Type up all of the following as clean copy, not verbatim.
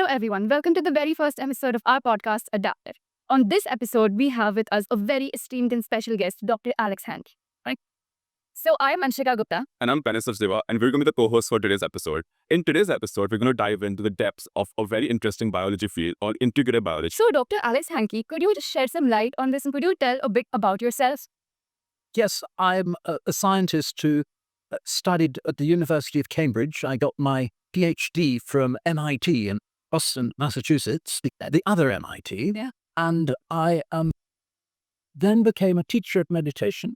Hello, everyone. Welcome to the very first episode of our podcast, Adaptive. On this episode, we have with us a very esteemed and special guest, Dr. Alex Hankey. Right? So, I am Anshika Gupta. And I'm Penisov Deva, and we're going to be the co-hosts for today's episode. In today's episode, we're going to dive into the depths of a very interesting biology field called integrative biology. So, Dr. Alex Hankey, could you just shed some light on this and could you tell a bit about yourself? Yes, I'm a scientist who studied at the University of Cambridge. I got my PhD from MIT in Boston, Massachusetts, the other MIT. Yeah. And I then became a teacher of meditation.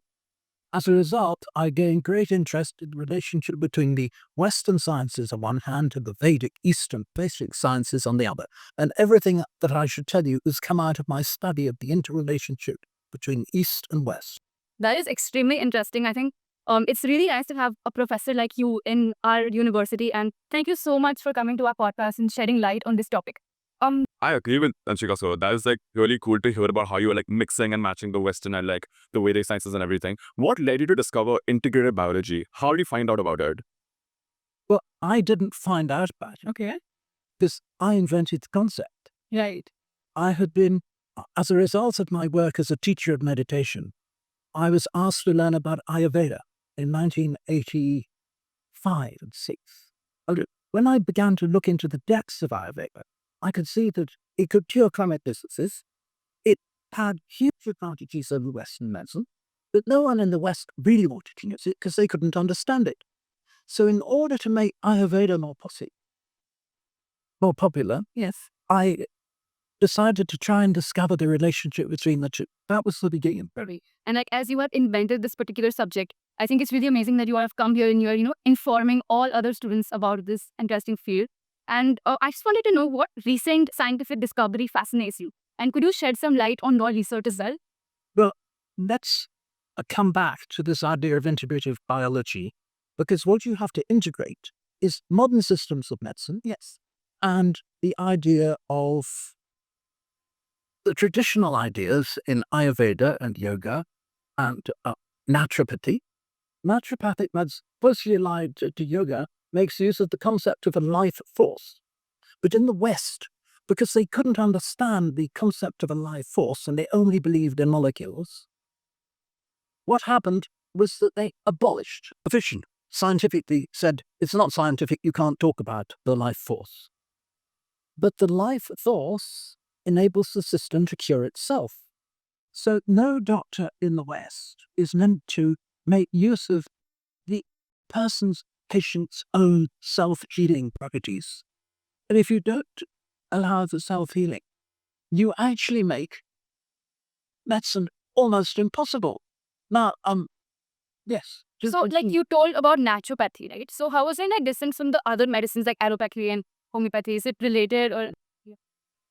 As a result, I gained great interest in the relationship between the Western sciences on one hand and the Vedic Eastern basic sciences on the other. And everything that I should tell you has come out of my study of the interrelationship between East and West. That is extremely interesting. I think it's really nice to have a professor like you in our university. And thank you so much for coming to our podcast and shedding light on this topic. I agree with Anshika. So that is really cool to hear about how you were mixing and matching the Western and the Vedic sciences and everything. What led you to discover integrative biology? How did you find out about it? Well, I didn't find out about it. Okay. Because I invented the concept. Right. I had been, as a result of my work as a teacher of meditation, I was asked to learn about Ayurveda in 1985 and 6. When I began to look into the depths of Ayurveda, I could see that it could cure chronic diseases. It had huge advantages over Western medicine, but no one in the West really wanted to use it because they couldn't understand it. So in order to make Ayurveda more popular, Yes. I decided to try and discover the relationship between the two. That was the beginning. And as you have invented this particular subject, I think it's really amazing that you have come here and you're, informing all other students about this interesting field. And I just wanted to know what recent scientific discovery fascinates you. And could you shed some light on your research as well? Well, let's come back to this idea of integrative biology, because what you have to integrate is modern systems of medicine. Yes. And the idea of the traditional ideas in Ayurveda and yoga and naturopathy. Naturopathic medicine, closely allied to yoga, makes use of the concept of a life force. But in the West, because they couldn't understand the concept of a life force and they only believed in molecules, what happened was that they abolished fission. Scientifically said, it's not scientific, you can't talk about the life force. But the life force enables the system to cure itself. So no doctor in the West is meant to make use of the patient's own self-healing properties. And if you don't allow the self-healing, you actually make medicine almost impossible. Now, yes. So, you told about naturopathy, right? So, how is it different from the other medicines like allopathy and homeopathy? Is it related or?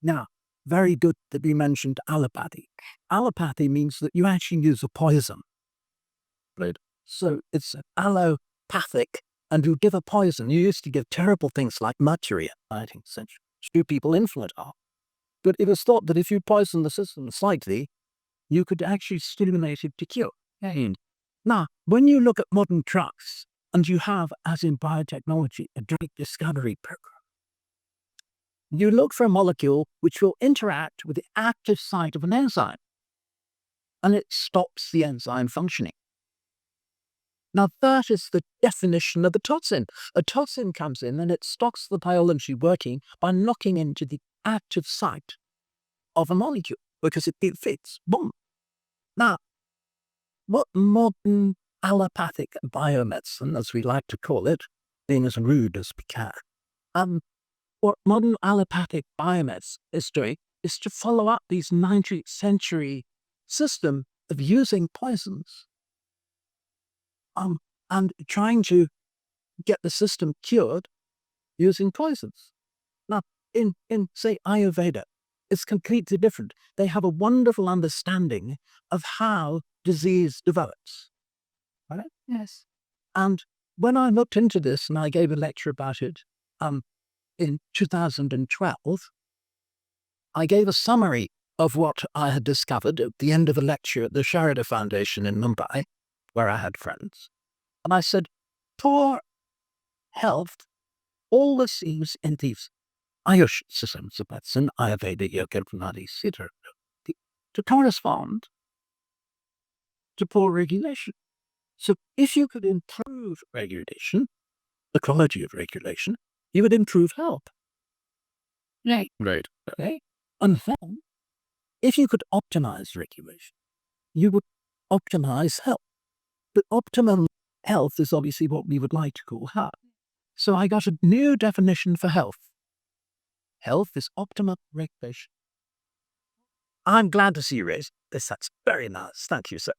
Now, very good that you mentioned allopathy. Allopathy means that you actually use a poison. Right? So it's allopathic, and you give a poison. You used to give terrible things like mercury in the 19th century, which few people influent are. But it was thought that if you poison the system slightly, you could actually stimulate it to cure. Now, when you look at modern drugs, and you have, as in biotechnology, a drug discovery program, you look for a molecule which will interact with the active site of an enzyme, and it stops the enzyme functioning. Now, that is the definition of a toxin. A toxin comes in and it stops the biology working by knocking into the active site of a molecule because it fits. Boom. Now, what modern allopathic biomedicine, as we like to call it, being as rude as we can, what modern allopathic biomedicine is doing is to follow up these 19th century system of using poisons and trying to get the system cured using poisons. Now, in say, Ayurveda, it's completely different. They have a wonderful understanding of how disease develops. Right? Yes. And when I looked into this and I gave a lecture about it in 2012, I gave a summary of what I had discovered at the end of a lecture at the Sharada Foundation in Mumbai, where I had friends. And I said, for health, all the things in these Ayush systems of medicine, Ayurveda, Yoga, Pranadi, etc., to correspond to poor regulation. So if you could improve regulation, the quality of regulation, you would improve health. Right. Right. Okay? And then, if you could optimize regulation, you would optimize health. But optimum health is obviously what we would like to call health. So I got a new definition for health. Health is optimum regulation. I'm glad to see you raise this. That's very nice. Thank you, sir.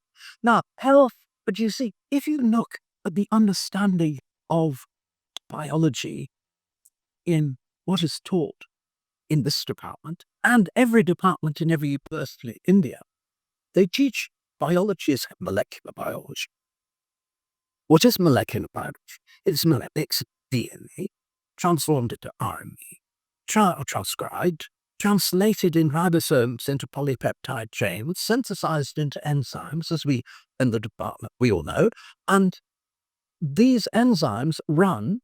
Now, health, but you see, if you look at the understanding of biology in what is taught in this department and every department in every university in India, they teach biology as molecular biology. What is molecular biology? It's DNA transformed into RNA, transcribed, translated in ribosomes into polypeptide chains, synthesized into enzymes, as we in the department we all know, and these enzymes run,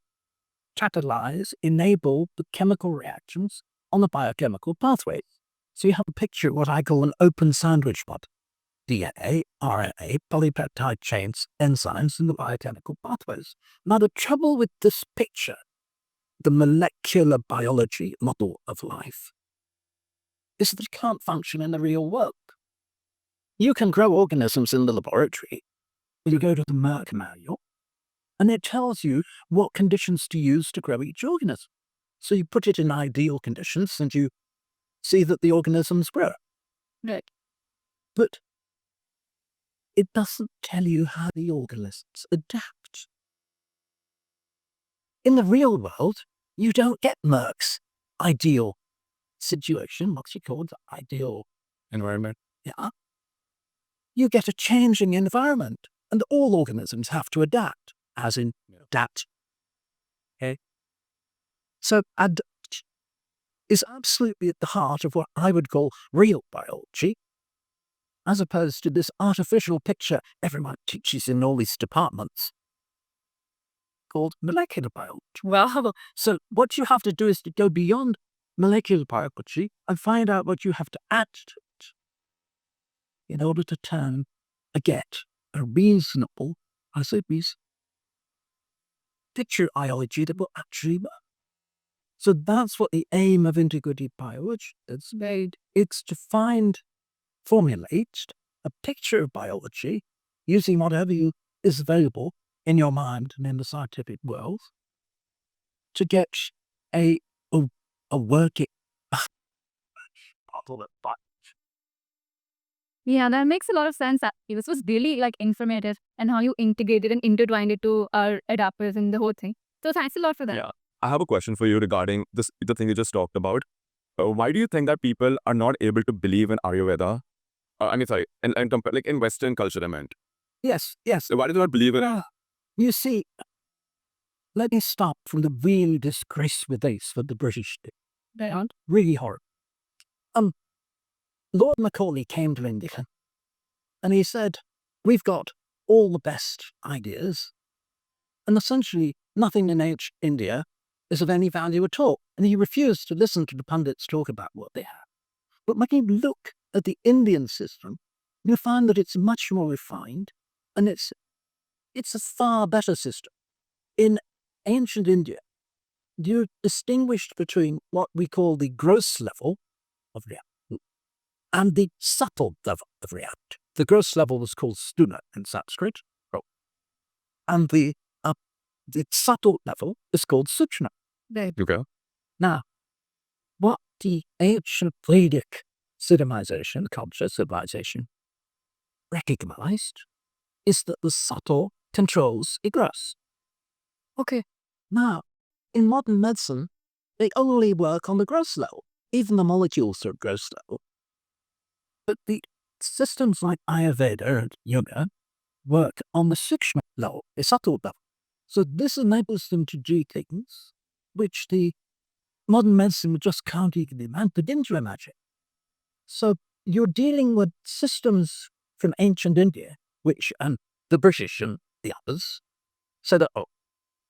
catalyze, enable the chemical reactions on the biochemical pathways. So you have a picture of what I call an open sandwich pod. DNA, RNA, polypeptide chains, enzymes in the biochemical pathways. Now the trouble with this picture, the molecular biology model of life, is that it can't function in the real world. You can grow organisms in the laboratory. You go to the Merck manual, and it tells you what conditions to use to grow each organism. So you put it in ideal conditions, and you see that the organisms grow. Right. But it doesn't tell you how the organisms adapt. In the real world, you don't get Merck's ideal situation, what's it called? Ideal Environment. Yeah. You get a changing environment, and all organisms have to adapt, as in adapt. Okay? So adapt is absolutely at the heart of what I would call real biology, as opposed to this artificial picture everyone teaches in all these departments called molecular biology. Well, so what you have to do is to go beyond molecular biology and find out what you have to add to it in order to get a reasonable, picture biology that will actually work. So that's what the aim of integrative biology is. It's to formulate a picture of biology using whatever is available in your mind and in the scientific world to get a working model of biology. Yeah, that makes a lot of sense. Actually. This was really informative, and how you integrated and intertwined it to our adapters and the whole thing. So thanks a lot for that. Yeah. I have a question for you regarding the thing you just talked about. Why do you think that people are not able to believe in Ayurveda? In Western culture, I meant. Yes. So why do they not believe in it? You see, let me stop from the real disgrace with this for the British. They aren't really horrible. Lord Macaulay came to India and he said, we've got all the best ideas, and essentially nothing in ancient India is of any value at all. And he refused to listen to the pundits talk about what they have. But when you look at the Indian system, you find that it's much more refined, and it's a far better system. In ancient India, you distinguished between what we call the gross level of reality and the subtle level of reality. The gross level was called stuna in Sanskrit, and the subtle level is called suchna. Okay. Now, what the ancient Vedic civilization recognized is that the subtle controls the gross. Okay. Now, in modern medicine, they only work on the gross level. Even the molecules are gross level. But the systems like Ayurveda and Yoga work on the sukshma level, the subtle level. So this enables them to do things which the modern medicine just can't even begin to imagine. So you're dealing with systems from ancient India, which the British and the others said,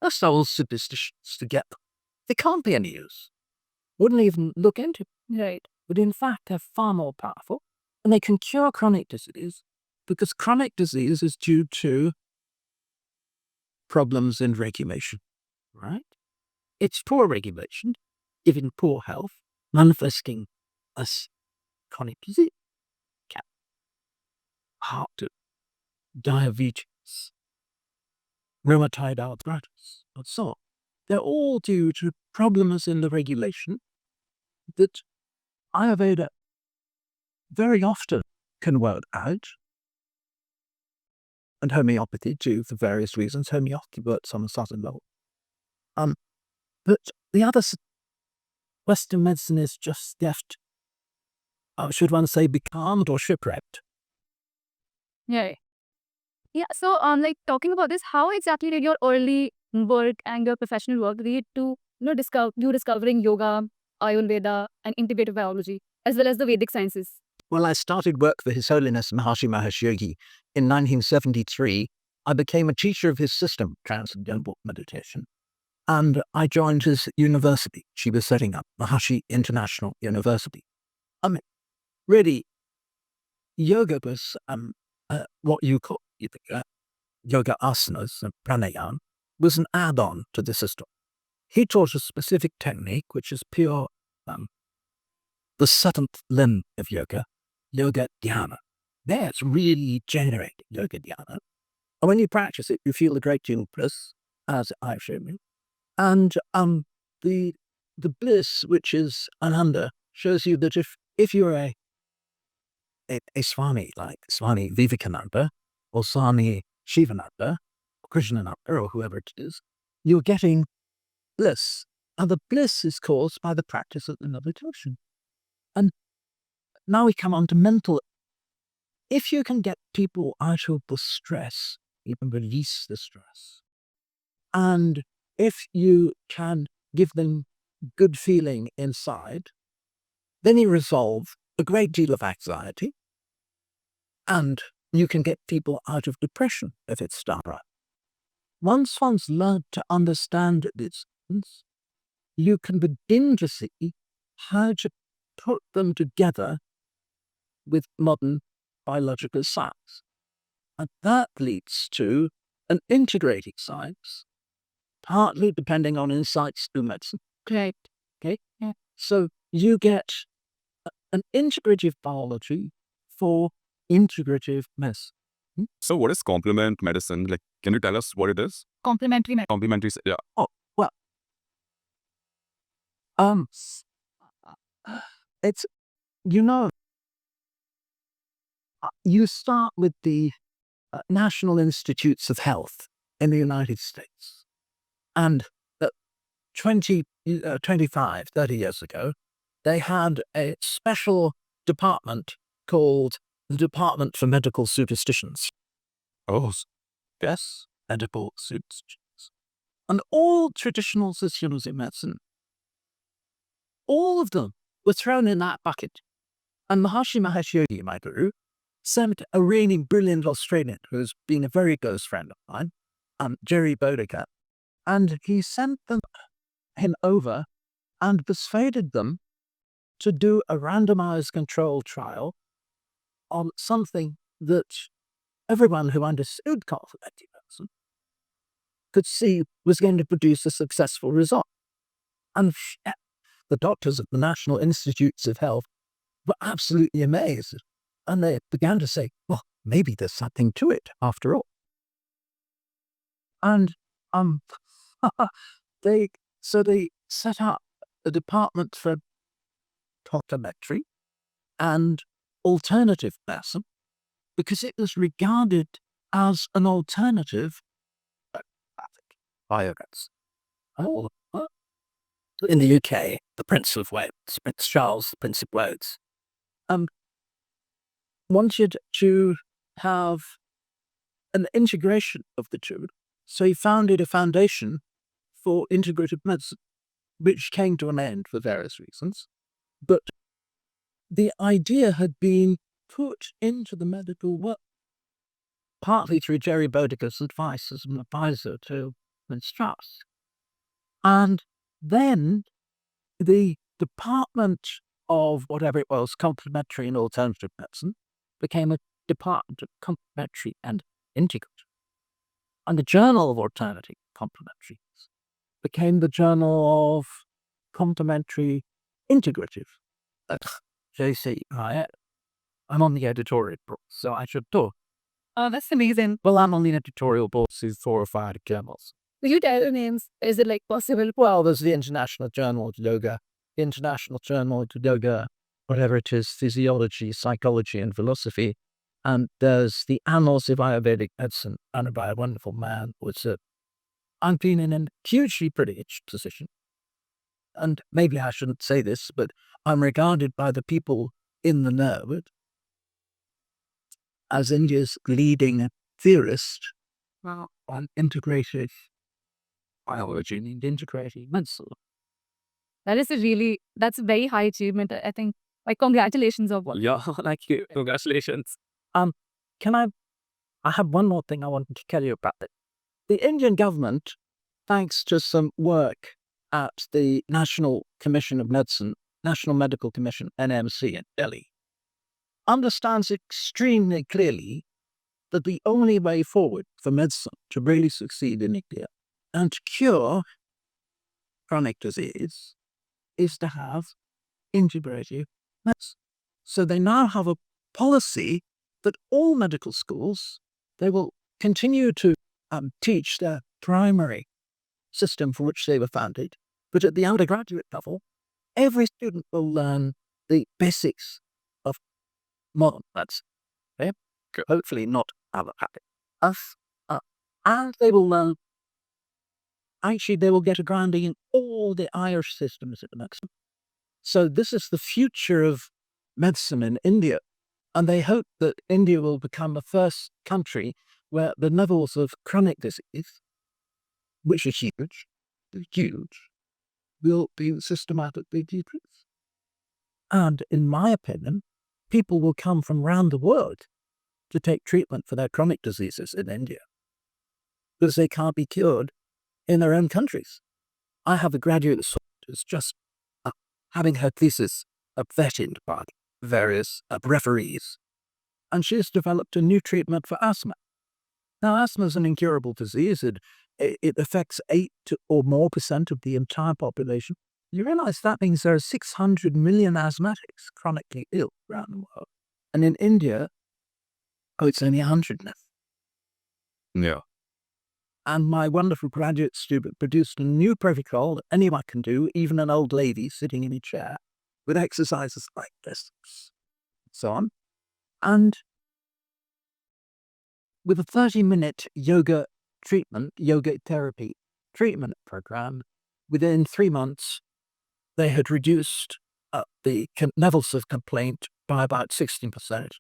that's all superstitions together. They can't be any use. wouldn't even look into, Right. but in fact they're far more powerful, and they can cure chronic disease, because chronic disease is due to problems in regulation, right? It's poor regulation, giving poor health, manifesting as chronic disease, heart, diabetes, rheumatoid arthritis, and so on. They're all due to problems in the regulation that Ayurveda very often can work out, and homeopathy too, for various reasons. Homeopathy works on a certain level. But the other Western medicine is just left, should one say, becalmed or shipwrecked. Yeah. Yeah. So, like talking about this, how exactly did your early work and your professional work lead to discovering yoga, Ayurveda, and integrative biology, as well as the Vedic sciences? Well, I started work for His Holiness Maharishi Mahesh Yogi in 1973. I became a teacher of his system, Transcendental Meditation, and I joined his university. She was setting up Maharishi International University. Really, yoga was what you call yoga asanas and pranayama was an add-on to the system. He taught a specific technique, which is pure, the seventh limb of yoga, yoga dhyana. That's really generating yoga dhyana. And when you practice it, you feel a great deal of bliss, as I've shown you. And the bliss, which is ananda, shows you that if you're a Swami, like Swami Vivekananda, or Swami Shivananda, or Krishnananda, or whoever it is, you're getting bliss. And the bliss is caused by the practice of the meditation. And now we come on to mental. If you can get people out of the stress, you can release the stress. And if you can give them good feeling inside, then you resolve a great deal of anxiety, and you can get people out of depression if it's done right. Once one's learned to understand these things, you can begin to see how to put them together with modern biological science. And that leads to an integrating science, partly depending on insights through medicine. Right. Okay? Yeah. So you get an integrative biology for integrative medicine. So what is complement medicine? Like, can you tell us what it is? Complementary medicine. Complementary, yeah. Oh, well, it's, you start with the National Institutes of Health in the United States. And 25, 30 years ago, they had a special department called the Department for Medical Superstitions. Oh, Yes, medical superstitions. And all traditional systems in medicine, all of them were thrown in that bucket. And Maharishi Mahesh Yogi, my guru, sent a really brilliant Australian who's been a very close friend of mine, Jerry Bodica, and he sent him over and persuaded them to do a randomized controlled trial on something that everyone who understood complementary medicine could see was going to produce a successful result. And the doctors at the National Institutes of Health were absolutely amazed. And they began to say, well, maybe there's something to it after all. And they set up a department for complementary and alternative medicine because it was regarded as an alternative biogas. In the UK, the Prince of Wales, Prince Charles, the Prince of Wales, wanted to have an integration of the two. So he founded a foundation for integrative medicine, which came to an end for various reasons. But the idea had been put into the medical world, partly through Jerry Bodica's advice as an advisor to Prince Charles. And then the department of whatever it was, complementary and alternative medicine, became a department of complementary and integrative. And the Journal of Alternative Complementary became the Journal of Complementary Integrative. JCIN. I'm on the editorial board, so I should talk. Oh, that's amazing. Well, I'm on the editorial board of 4 or 5 journals. Will you tell the names? Is it like possible? Well, there's the International Journal of Yoga, International Journal of Yoga, whatever it is, Physiology, Psychology, and Philosophy. And there's the Annals of Ayurvedic Medicine, and by a wonderful man who was I've been in a hugely privileged position. And maybe I shouldn't say this, but I'm regarded by the people in the know as India's leading theorist on integrative biology and integrative medicine. That's a very high achievement. I think, like, congratulations of one. Yeah, thank you. Congratulations. I have one more thing I wanted to tell you about it. The Indian government, thanks to some work at the National Commission of Medicine, National Medical Commission, NMC in Delhi, understands extremely clearly that the only way forward for medicine to really succeed in India and to cure chronic disease is to have integrative medicine. So they now have a policy that all medical schools, they will continue to teach their primary system for which they were founded, but at the undergraduate level, every student will learn the basics of modern medicine. Okay? Hopefully not allopathic. And they will learn, actually they will get a grounding in all the Irish systems of medicine. So this is the future of medicine in India. And they hope that India will become the first country where the levels of chronic disease, which are huge, will be systematically decreased. And in my opinion, people will come from around the world to take treatment for their chronic diseases in India because they can't be cured in their own countries. I have a graduate student who's just having her thesis vetted by various referees, and she's developed a new treatment for asthma. Now, asthma is an incurable disease. It affects 8 or more % of the entire population. You realize that means there are 600 million asthmatics chronically ill around the world. And in India, it's only 100 now. Yeah. And my wonderful graduate student produced a new protocol that anyone can do, even an old lady sitting in a chair, with exercises like this, so on. And with a 30-minute yoga therapy treatment program, within 3 months, they had reduced the levels of complaint by about 16%.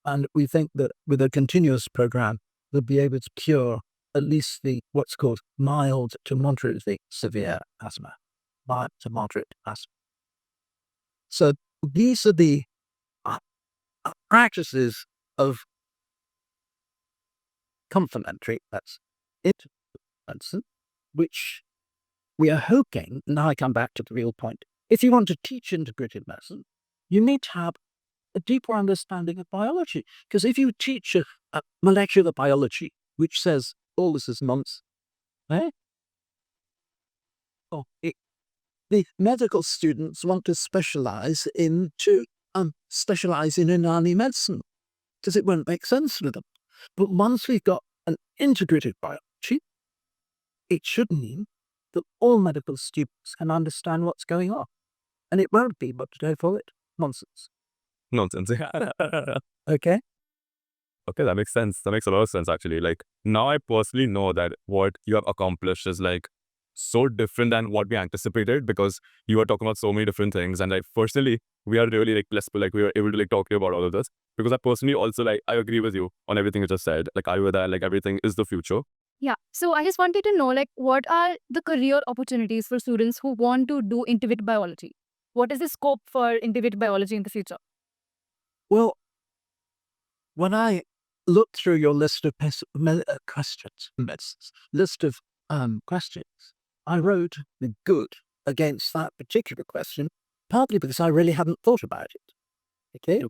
And we think that with a continuous program, they'll be able to cure at least what's called mild to moderately severe asthma. Mild to moderate asthma. So these are the practices of complementary medicine, which we are hoping, now I come back to the real point, if you want to teach integrative medicine, you need to have a deeper understanding of biology. Because if you teach a molecular biology, which says all this is nonsense, the medical students want to specialize in Unani medicine, because it won't make sense to them. But once we've got an integrative biology, it should mean that all medical students can understand what's going on. And it won't be, but to go for it, nonsense. Nonsense. Okay? Okay, that makes sense. That makes a lot of sense, actually. Like, now I personally know that what you have accomplished is, like, so different than what we anticipated, because you are talking about so many different things. And, like, personally, we are really, like, blessed, like, we were able to, like, talk to you about all of this. Because I personally also, like, I agree with you on everything you just said. Like, Ayurveda, like, everything is the future. Yeah. So I just wanted to know, like, what are the career opportunities for students who want to do integrative biology? What is the scope for integrative biology in the future? Well, when I looked through your list of questions, I wrote the good against that particular question, partly because I really hadn't thought about it. Okay.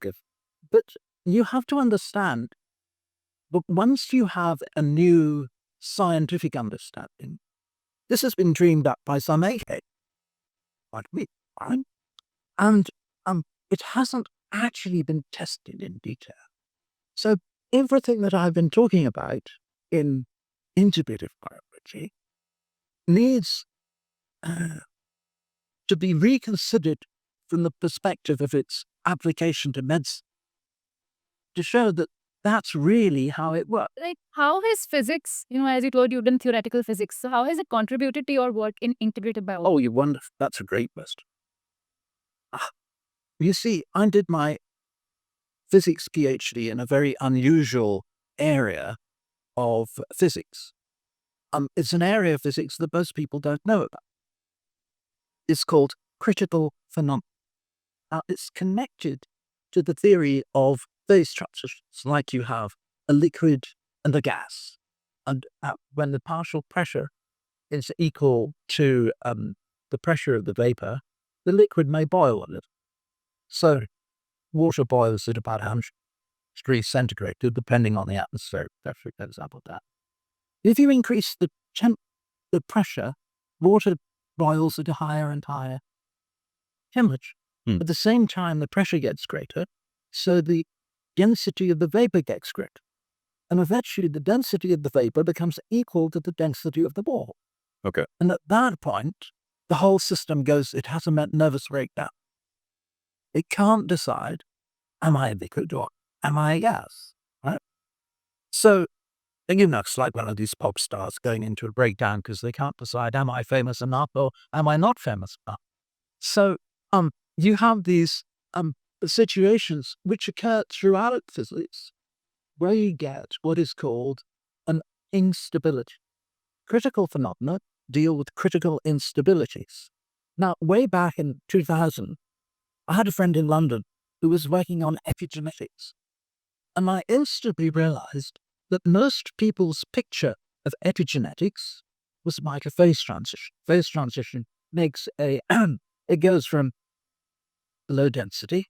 But you have to understand that once you have a new scientific understanding, this has been dreamed up by some egghead like me, right? And it hasn't actually been tested in detail. So everything that I've been talking about in integrative biology needs to be reconsidered from the perspective of its application to medicine to show that that's really how it works. Like, how has physics, as you told, you've done theoretical physics, so how has it contributed to your work in integrative biology? Oh, you wonder. That's a great question. You see, I did my physics PhD in a very unusual area of physics. It's an area of physics that most people don't know about. It's called critical phenomena. It's connected to the theory of phase transitions, like you have a liquid and a gas. And when the partial pressure is equal to the pressure of the vapor, the liquid may boil a little. So water boils at about 100 degrees centigrade, depending on the atmospheric pressure, for example. If you increase the pressure, water boils at a higher and higher temperature. At the same time, the pressure gets greater, so the density of the vapor gets greater. And eventually, the density of the vapor becomes equal to the density of the water. Okay. And at that point, the whole system it has a nervous breakdown. It can't decide, am I a liquid or am I a gas? Right? So, it's like one of these pop stars going into a breakdown because they can't decide, am I famous enough or am I not famous enough? So, you have these situations which occur throughout physics where you get what is called an instability. Critical phenomena deal with critical instabilities. Now, way back in 2000, I had a friend in London who was working on epigenetics. And I instantly realized that most people's picture of epigenetics was like a phase transition. Phase transition makes it goes from low density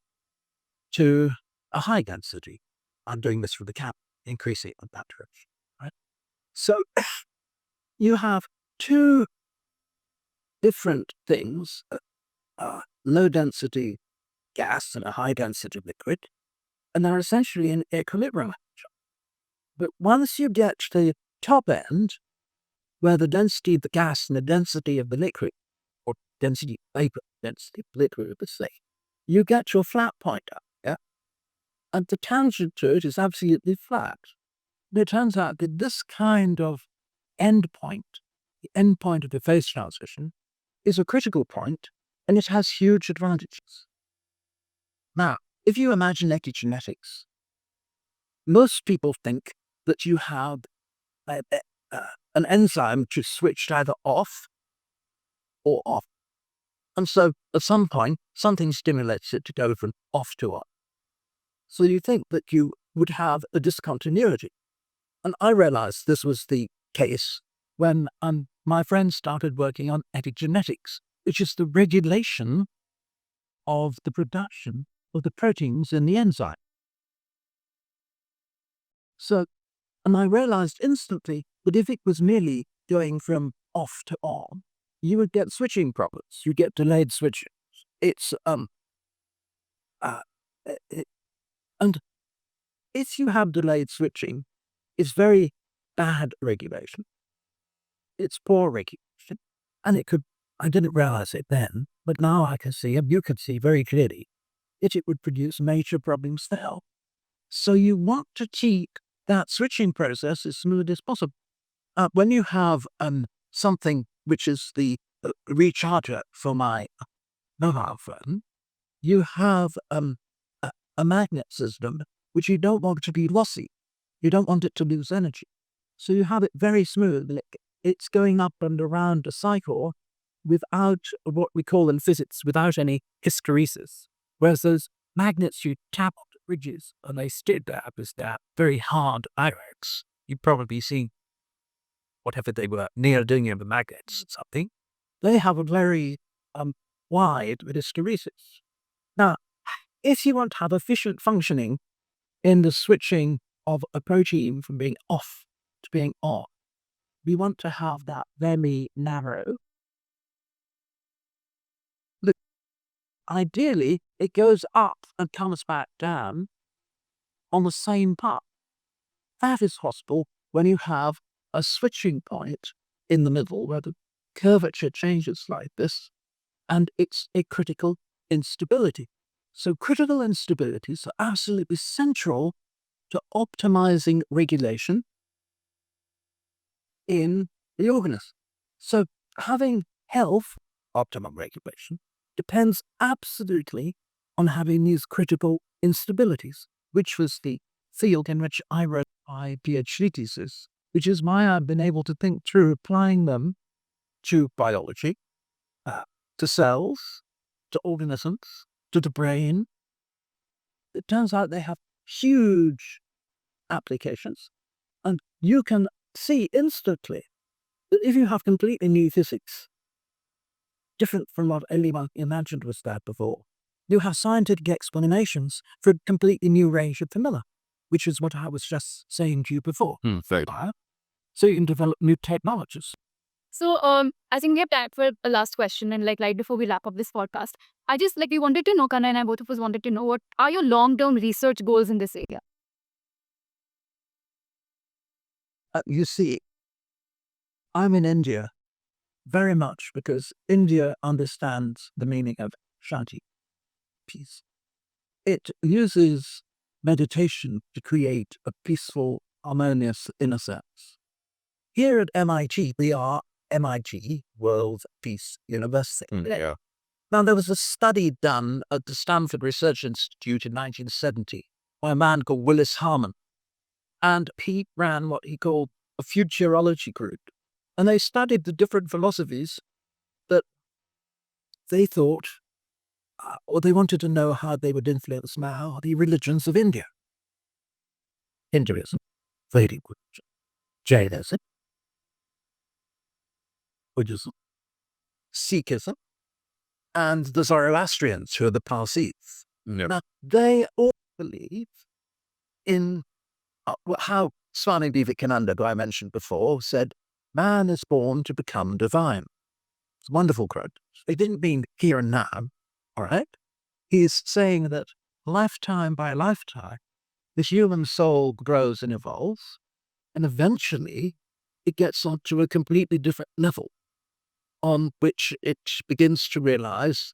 to a high density. I'm doing this for the cap, increasing it in that direction. Right? So you have two different things, low density gas and a high density liquid, and they're essentially in equilibrium. But once you get to the top end, where the density of the gas and the density of the liquid, or density of vapor, density of liquid are the same, you get your flat point up, yeah? And the tangent to it is absolutely flat. And it turns out that this kind of end point, the end point of the phase transition, is a critical point, and it has huge advantages. Now, if you imagine epigenetics, most people think that you have an enzyme which is switched either off or off. And so at some point, something stimulates it to go from off to on. So you think that you would have a discontinuity. And I realized this was the case when my friends started working on epigenetics, which is the regulation of the production of the proteins in the enzyme. So, and I realized instantly that if it was merely going from off to on, you would get switching problems. You get delayed switching. And if you have delayed switching, it's very bad regulation. It's poor regulation. And I didn't realize it then, but now I can see, and you can see very clearly, that it would produce major problems for health. So you want to keep that switching process as smooth as possible. When you have something which is the recharger for my mobile phone, you have a magnet system which you don't want to be lossy. You don't want it to lose energy. So you have it very smooth. It's going up and around a cycle without what we call in physics, without any hysteresis. Whereas those magnets you tap on the ridges and they stay there with that very hard irons, you've probably seen whatever they were, neodymium magnets or something. They have a very, wide with hysteresis. Now, if you want to have efficient functioning in the switching of a protein from being off to being on, we want to have that very narrow. Look, ideally, it goes up and comes back down on the same path. That is possible when you have a switching point in the middle where the curvature changes like this, and it's a critical instability. So critical instabilities are absolutely central to optimizing regulation in the organism. So having health, optimum regulation, depends absolutely on having these critical instabilities, which was the field in which I wrote my PhD thesis, which is why I've been able to think through applying them to biology, to cells, to organisms, to the brain. It turns out they have huge applications, and you can see instantly that if you have completely new physics, different from what anyone imagined was there before, you have scientific explanations for a completely new range of phenomena, which is what I was just saying to you before. So you can develop new technologies. So I think we have time for a last question, and right before we wrap up this podcast, I just we wanted to know, Kanna and I both of us wanted to know, what are your long-term research goals in this area? You see, I'm in India very much because India understands the meaning of shanti, peace. It uses meditation to create a peaceful, harmonious inner sense. Here at MIT, we are MIT, World Peace University. Now, there was a study done at the Stanford Research Institute in 1970 by a man called Willis Harman, and he ran what he called a futurology group. And they studied the different philosophies that they thought, or they wanted to know how they would influence now the religions of India. Hinduism, Vedic religion, Jainism, Buddhism, Sikhism, and the Zoroastrians, who are the Parsis. Now, they all believe in how Swami Vivekananda, who I mentioned before, said, man is born to become divine. It's a wonderful quote. It didn't mean here and now, all right? He's saying that lifetime by lifetime, the human soul grows and evolves, and eventually it gets onto a completely different level on which it begins to realize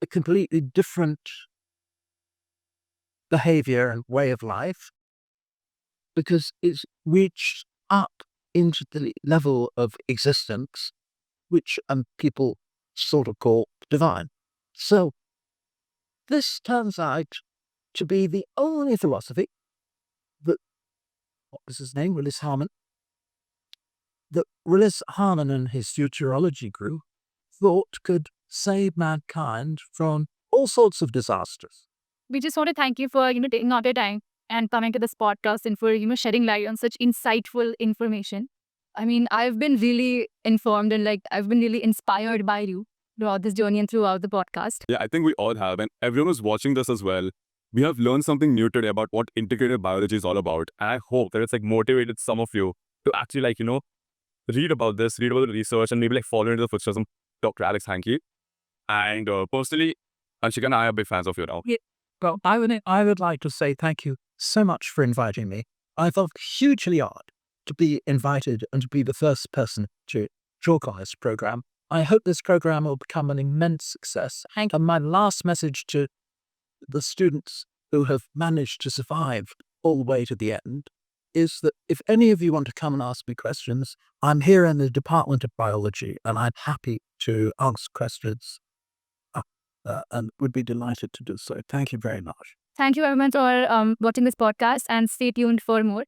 a completely different behavior and way of life, because it's reached up into the level of existence which people sort of call divine. So this turns out to be the only philosophy that, what was his name, Willis Harman, that Willis Harman and his futurology group thought could save mankind from all sorts of disasters. We just want to thank you for taking out your time and coming to this podcast and for shedding light on such insightful information. I mean, I've been really informed and I've been really inspired by you throughout this journey and throughout the podcast. Yeah, I think we all have, and everyone who's watching this as well. We have learned something new today about what integrative biology is all about, and I hope that it's motivated some of you to actually read about this, read about the research, and maybe follow into the footsteps of Dr. Alex Hankey. And personally, Anshika and I are big fans of you now. Yeah. Well, I would like to say thank you so much for inviting me. I felt hugely honored to be invited and to be the first person to talk on this program. I hope this program will become an immense success. And my last message to the students who have managed to survive all the way to the end is that if any of you want to come and ask me questions, I'm here in the Department of Biology, and I'm happy to answer questions and would be delighted to do so. Thank you very much. Thank you everyone for watching this podcast, and stay tuned for more.